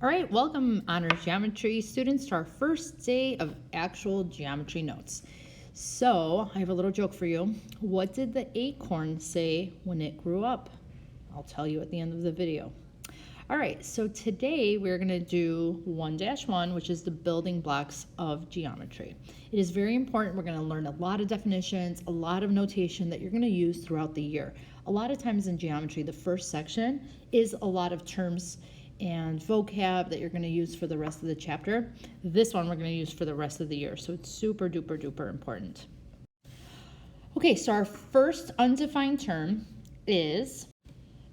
All right, welcome honors geometry students to our first day of actual geometry notes. So I have a little joke for you. What did the acorn say when it grew up? I'll tell you at the end of the video. All right, so today we're going to do 1-1, which is the building blocks of geometry. It is very important. We're going to learn a lot of definitions, a lot of notation that you're going to use throughout the year. A lot of times in geometry, the first section is a lot of terms and vocab that you're going to use for the rest of the chapter. This one we're going to use for the rest of the year, so it's super duper duper important. Okay, so our first undefined term is,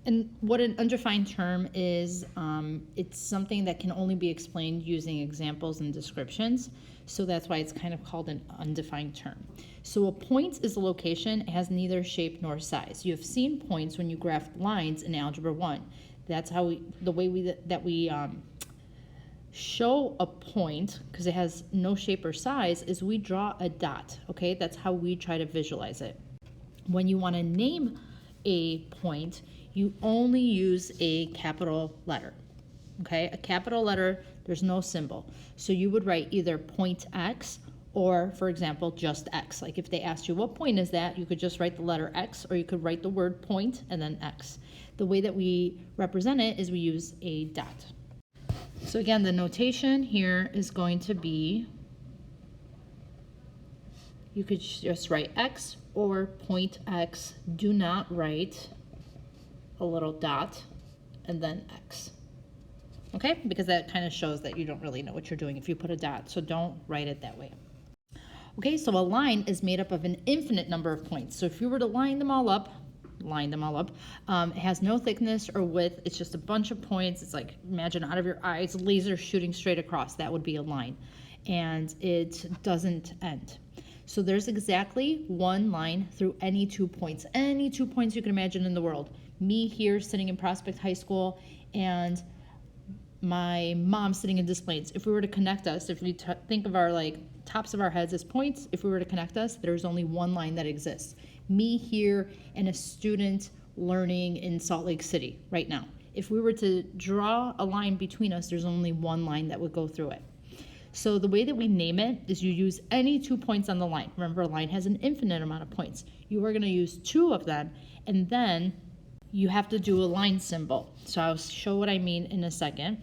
and what an undefined term is, it's something that can only be explained using examples and descriptions, so that's why it's kind of called an undefined term. So a point is a location. It has neither shape nor size. You have seen points when you graph lines in Algebra 1. That's how the way we show a point, because it has no shape or size, is we draw a dot, okay? That's how we try to visualize it. When you want to name a point, you only use a capital letter, okay? A capital letter, there's no symbol. So you would write either point X or, for example, just X. Like if they asked you what point is that, you could just write the letter X, or you could write the word point and then X. The way that we represent it is we use a dot. So again, the notation here is going to be, you could just write X or point X. Do not write a little dot and then X. Okay, because that kind of shows that you don't really know what you're doing if you put a dot, so don't write it that way. Okay, so a line is made up of an infinite number of points. So if you were to line them all up, it has no thickness or width. It's just a bunch of points. It's like, imagine out of your eyes, laser shooting straight across. That would be a line. And it doesn't end. So there's exactly one line through any 2 points. Any 2 points you can imagine in the world. Me here sitting in Prospect High School and my mom sitting in Des Plaines. If we were to connect us, if we think of our tops of our heads as points, if we were to connect us, there's only one line that exists. Me here and a student learning in Salt Lake City right now. If we were to draw a line between us, there's only one line that would go through it. So the way that we name it is you use any 2 points on the line. Remember, a line has an infinite amount of points. You are going to use 2 of them, and then you have to do a line symbol. So I'll show what I mean in a second.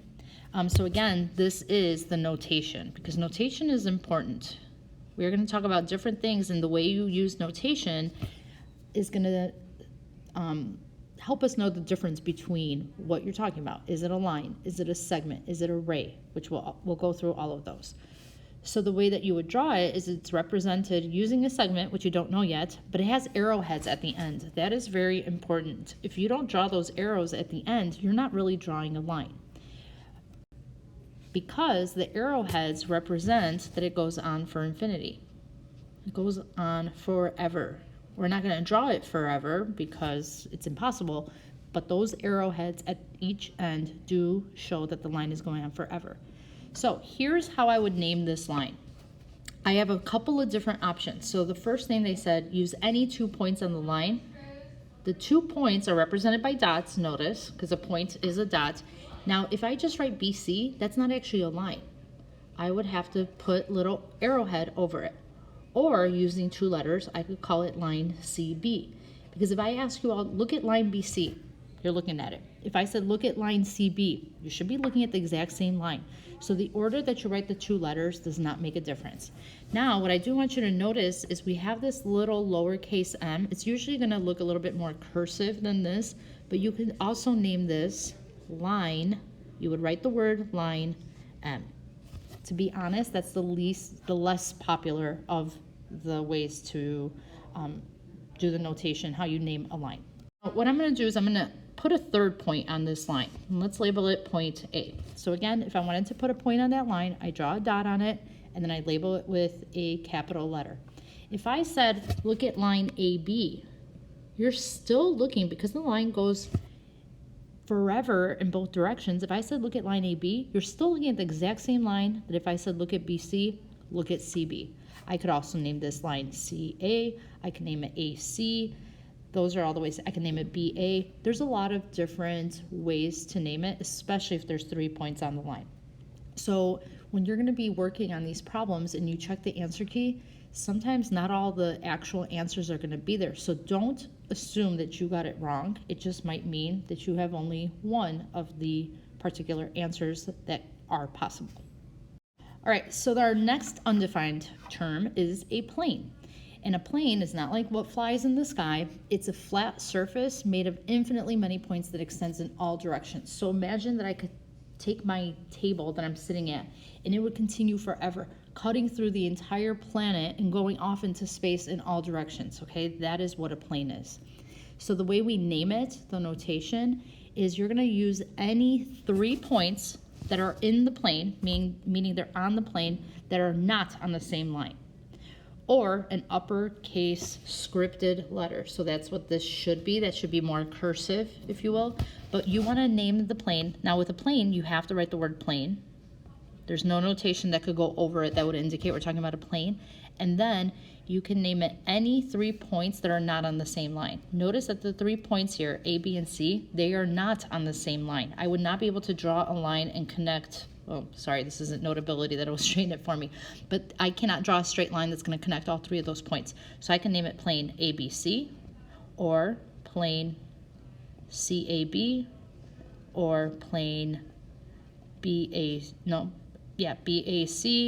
So again, this is the notation, because notation is important. We're going to talk about different things, and the way you use notation is going to help us know the difference between what you're talking about. Is it a line? Is it a segment? Is it a ray? Which we'll go through all of those. So the way that you would draw it is it's represented using a segment, which you don't know yet, but it has arrowheads at the end. That is very important. If you don't draw those arrows at the end, you're not really drawing a line, because the arrowheads represent that it goes on for infinity. It goes on forever. We're not going to draw it forever because it's impossible, but those arrowheads at each end do show that the line is going on forever. So here's how I would name this line. I have a couple of different options. So the first thing they said, use any 2 points on the line. The 2 points are represented by dots, notice, because a point is a dot. Now, if I just write BC, that's not actually a line. I would have to put little arrowhead over it. Or using 2 letters, I could call it line CB. Because if I ask you all, look at line BC, you're looking at it. If I said, look at line CB, you should be looking at the exact same line. So the order that you write the 2 letters does not make a difference. Now, what I do want you to notice is we have this little lowercase m. It's usually going to look a little bit more cursive than this, but you can also name this line. You would write the word line M. To be honest, that's the less popular of the ways to do the notation, how you name a line. What I'm going to do is I'm going to put a 3rd point on this line, and let's label it point A. So again, if I wanted to put a point on that line, I draw a dot on it, and then I label it with a capital letter. If I said, look at line AB, you're still looking, because the line goes forever in both directions. If I said look at line AB, you're still looking at the exact same line that if I said look at BC, look at CB. I could also name this line CA. I can name it AC. Those are all the ways. I can name it BA. There's a lot of different ways to name it, especially if there's 3 points on the line. So when you're going to be working on these problems and you check the answer key, sometimes not all the actual answers are going to be there. So don't assume that you got it wrong. It just might mean that you have only one of the particular answers that are possible. All right, so our next undefined term is a plane. And a plane is not like what flies in the sky. It's a flat surface made of infinitely many points that extends in all directions. So imagine that I could take my table that I'm sitting at and it would continue forever, cutting through the entire planet and going off into space in all directions, okay? That is what a plane is. So the way we name it, the notation, is you're gonna use any 3 points that are in the plane, meaning they're on the plane, that are not on the same line, or an uppercase scripted letter. So that's what this should be. That should be more cursive, if you will. But you want to name the plane. Now with a plane, you have to write the word plane. There's no notation that could go over it that would indicate we're talking about a plane. And then you can name it any 3 points that are not on the same line. Notice that the 3 points here, A, B, and C, they are not on the same line. I would not be able to draw a line and connect. Oh, sorry, this isn't Notability that will straighten it for me. But I cannot draw a straight line that's going to connect all 3 of those points. So I can name it plane ABC, or plane CAB, or plane BAC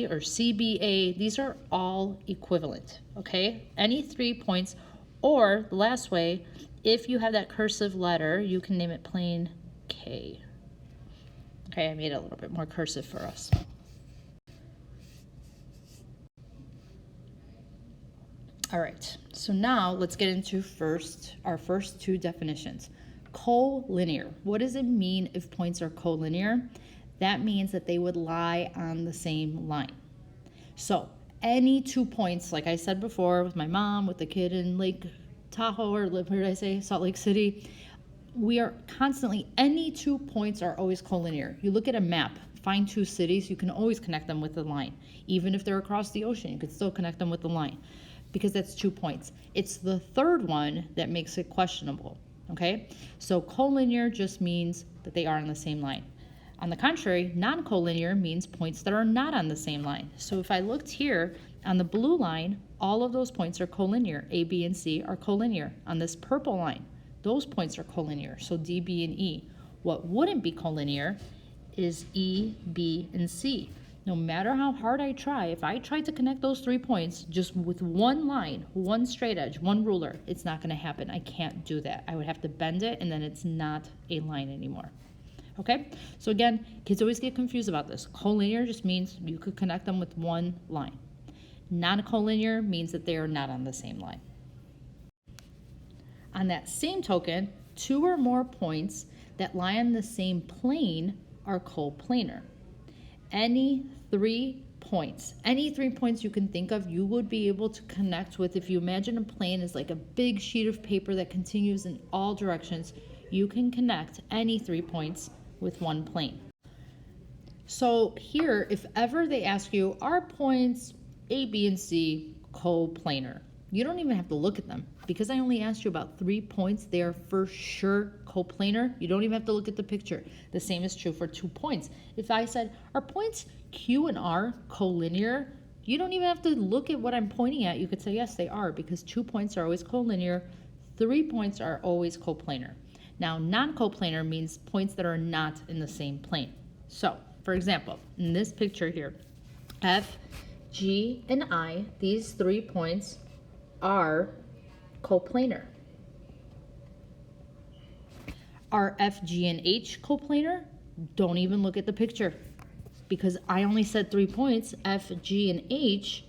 or CBA. These are all equivalent, okay? Any 3 points, or the last way, if you have that cursive letter, you can name it plane K. Okay, I made it a little bit more cursive for us. All right, so now let's get into our first 2 definitions. Collinear. What does it mean if points are collinear? That means that they would lie on the same line. So any 2 points, like I said before, with my mom, with the kid in Lake Tahoe, or where did I say, Salt Lake City, we are constantly, any 2 points are always collinear. You look at a map, find 2 cities, you can always connect them with the line. Even if they're across the ocean, you could still connect them with the line, because that's 2 points. It's the third one that makes it questionable, okay? So collinear just means that they are on the same line. On the contrary, non-collinear means points that are not on the same line. So if I looked here on the blue line, all of those points are collinear. A, B, and C are collinear. On this purple line, those points are collinear, so D, B, and E. What wouldn't be collinear is E, B, and C. No matter how hard I try, if I try to connect those 3 points just with one line, one straight edge, one ruler, it's not going to happen. I can't do that. I would have to bend it, and then it's not a line anymore. Okay? So again, kids always get confused about this. Collinear just means you could connect them with one line. Non-collinear means that they are not on the same line. On that same token, 2 or more points that lie on the same plane are coplanar. Any 3 points you can think of, you would be able to connect with. If you imagine a plane is like a big sheet of paper that continues in all directions, you can connect any 3 points with one plane. So here, if ever they ask you, are points A, B, and C coplanar? You don't even have to look at them. Because I only asked you about 3 points, they are for sure coplanar. You don't even have to look at the picture. The same is true for 2 points. If I said, are points Q and R collinear? You don't even have to look at what I'm pointing at. You could say, yes, they are, because 2 points are always collinear. 3 points are always coplanar. Now, non-coplanar means points that are not in the same plane. So, for example, in this picture here, F, G, and I, these 3 points are coplanar. Are F, G, and H coplanar? Don't even look at the picture, because I only said 3 points. F, G, and H,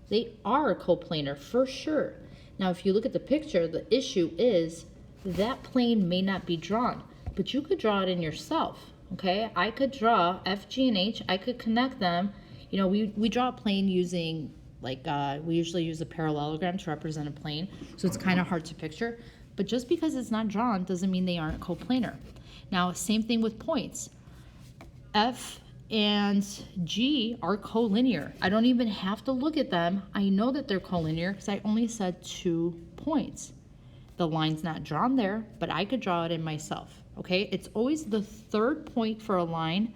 they are coplanar for sure. Now, if you look at the picture, the issue is that plane may not be drawn, but you could draw it in yourself, okay? I could draw F, G, and H. I could connect them. You know, we draw a plane using, like, we usually use a parallelogram to represent a plane, so it's kind of hard to picture. But just because it's not drawn doesn't mean they aren't coplanar. Now, same thing with points. F and G are collinear. I don't even have to look at them. I know that they're collinear because I only said 2 points. The line's not drawn there, but I could draw it in myself, okay? It's always the third point for a line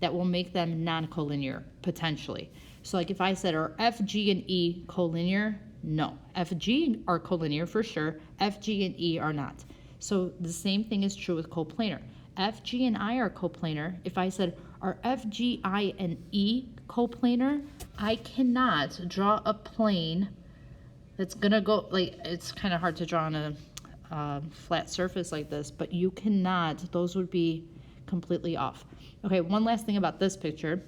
that will make them non-collinear, potentially. So like if I said, are F, G, and E collinear? No. F, G are collinear for sure. F, G, and E are not. So the same thing is true with coplanar. F, G, and I are coplanar. If I said, are F, G, I, and E coplanar? I cannot draw a plane that's gonna go, like, it's kind of hard to draw on a flat surface like this, but you cannot, those would be completely off. Okay, one last thing about this picture.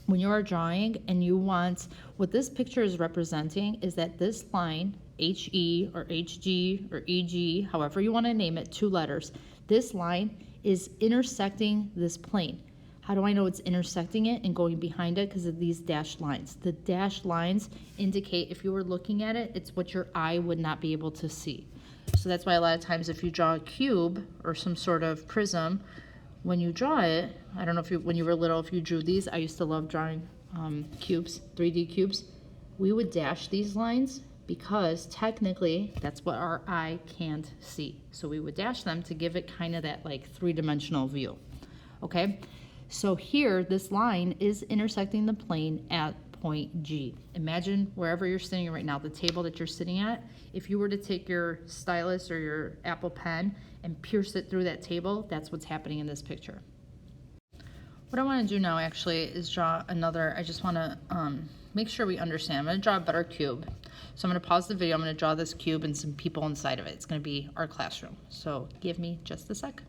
When you are drawing and you want, what this picture is representing is that this line, HE or HG or EG, however you want to name it, 2 letters, this line is intersecting this plane. How do I know it's intersecting it and going behind it? Because of these dashed lines. The dashed lines indicate, if you were looking at it, it's what your eye would not be able to see. So that's why a lot of times if you draw a cube or some sort of prism, when you draw it, I don't know if you, when you were little, if you drew these, I used to love drawing cubes, 3D cubes. We would dash these lines because technically that's what our eye can't see. So we would dash them to give it kind of that like 3-dimensional view, okay? So here, this line is intersecting the plane at point G. Imagine wherever you're sitting right now, the table that you're sitting at, if you were to take your stylus or your Apple pen and pierce it through that table, that's what's happening in this picture. What I want to do now actually is draw another, I just want to make sure we understand. I'm going to draw a better cube. So I'm going to pause the video, I'm going to draw this cube and some people inside of it. It's going to be our classroom. So give me just a sec.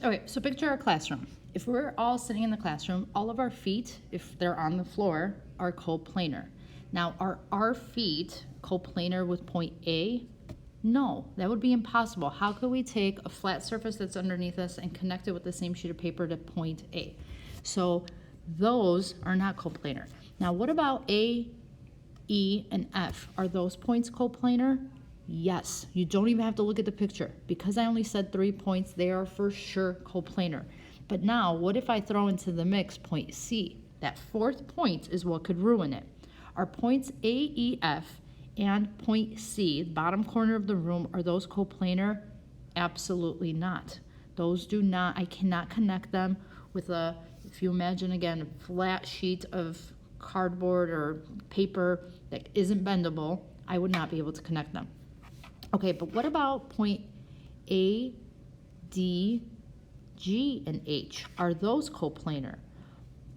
Okay, so picture our classroom. If we're all sitting in the classroom, all of our feet, if they're on the floor, are coplanar. Now, are our feet coplanar with point A? No, that would be impossible. How could we take a flat surface that's underneath us and connect it with the same sheet of paper to point A? So those are not coplanar. Now, what about A, E, and F? Are those points coplanar? Yes, you don't even have to look at the picture. Because I only said 3 points, they are for sure coplanar. But now, what if I throw into the mix point C? That 4th point is what could ruin it. Are points A, E, F, and point C, the bottom corner of the room, are those coplanar? Absolutely not. Those do not, I cannot connect them with a, if you imagine again, a flat sheet of cardboard or paper that isn't bendable, I would not be able to connect them. Okay, but what about point A, D, G, and H? Are those coplanar?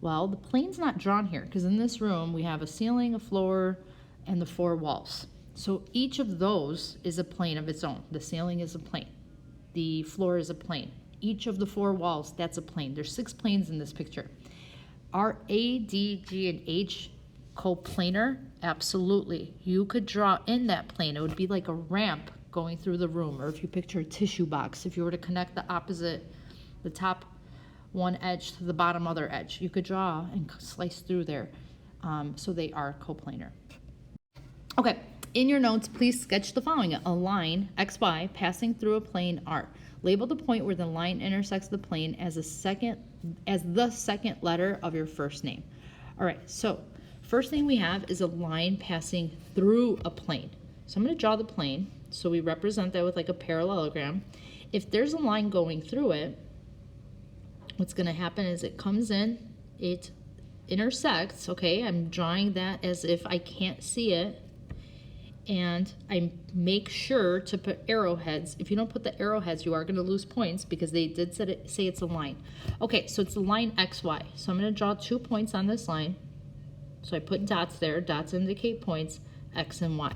Well, the plane's not drawn here because in this room we have a ceiling, a floor, and the 4 walls. So each of those is a plane of its own. The ceiling is a plane. The floor is a plane. Each of the 4 walls, that's a plane. There's 6 planes in this picture. Are A, D, G, and H coplanar? Absolutely. You could draw in that plane. It would be like a ramp going through the room, or if you picture a tissue box, if you were to connect the opposite, the top one edge to the bottom other edge, you could draw and slice through there. So they are coplanar. Okay, in your notes, please sketch the following. A line, XY, passing through a plane R. Label the point where the line intersects the plane as the second letter of your first name. All right, so first thing we have is a line passing through a plane. So I'm going to draw the plane. So we represent that with like a parallelogram. If there's a line going through it, what's going to happen is it comes in, it intersects, okay? I'm drawing that as if I can't see it. And I make sure to put arrowheads. If you don't put the arrowheads, you are going to lose points because they did say it's a line. Okay, so it's the line XY. So I'm going to draw 2 points on this line. So I put dots there. Dots indicate points, X and Y.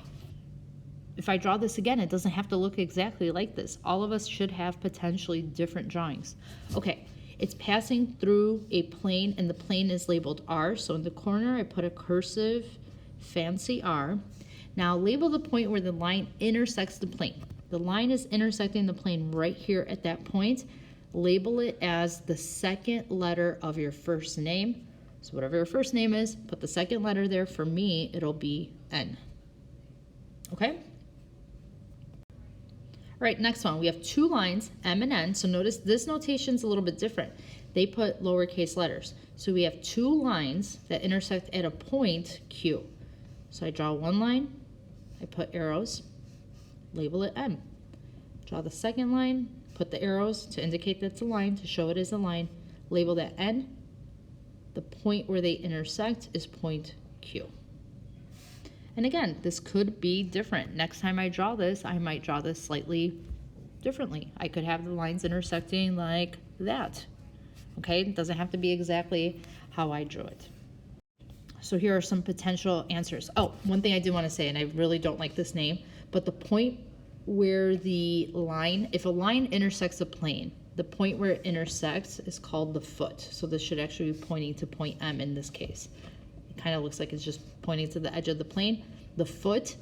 If I draw this again, it doesn't have to look exactly like this. All of us should have potentially different drawings. Okay, it's passing through a plane, and the plane is labeled R. So in the corner, I put a cursive fancy R. Now label the point where the line intersects the plane. The line is intersecting the plane right here at that point. Label it as the second letter of your first name. So whatever your first name is, put the second letter there. For me, it'll be N. Okay? All right, next one. We have 2 lines, M and N. So notice this notation's a little bit different. They put lowercase letters. So we have 2 lines that intersect at a point Q. So I draw 1 line, I put arrows, label it M. Draw the second line, put the arrows to indicate that's a line, to show it is a line. Label that N. The point where they intersect is point Q. And again, this could be different. Next time I draw this, I might draw this slightly differently. I could have the lines intersecting like that. Okay, it doesn't have to be exactly how I drew it. So here are some potential answers. Oh, one thing I did want to say, and I really don't like this name, but the point where the line, if a line intersects a plane, the point where it intersects is called the foot. So this should actually be pointing to point M in this case. It kind of looks like it's just pointing to the edge of the plane. The foot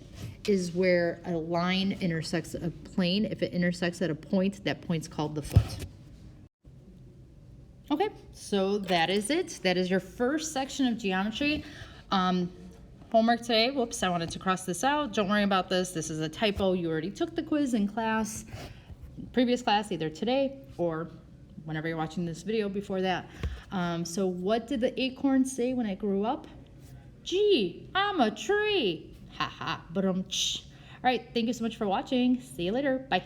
is where a line intersects a plane. If it intersects at a point, that point's called the foot. Okay, so that is it. That is your first section of geometry. Homework today, whoops, I wanted to cross this out. Don't worry about this. This is a typo. You already took the quiz in class, previous class, either today or whenever you're watching this video before that. So what did the acorn say when it grew up? Gee, I'm a tree. Ha ha, but All right, thank you so much for watching. See you later. Bye.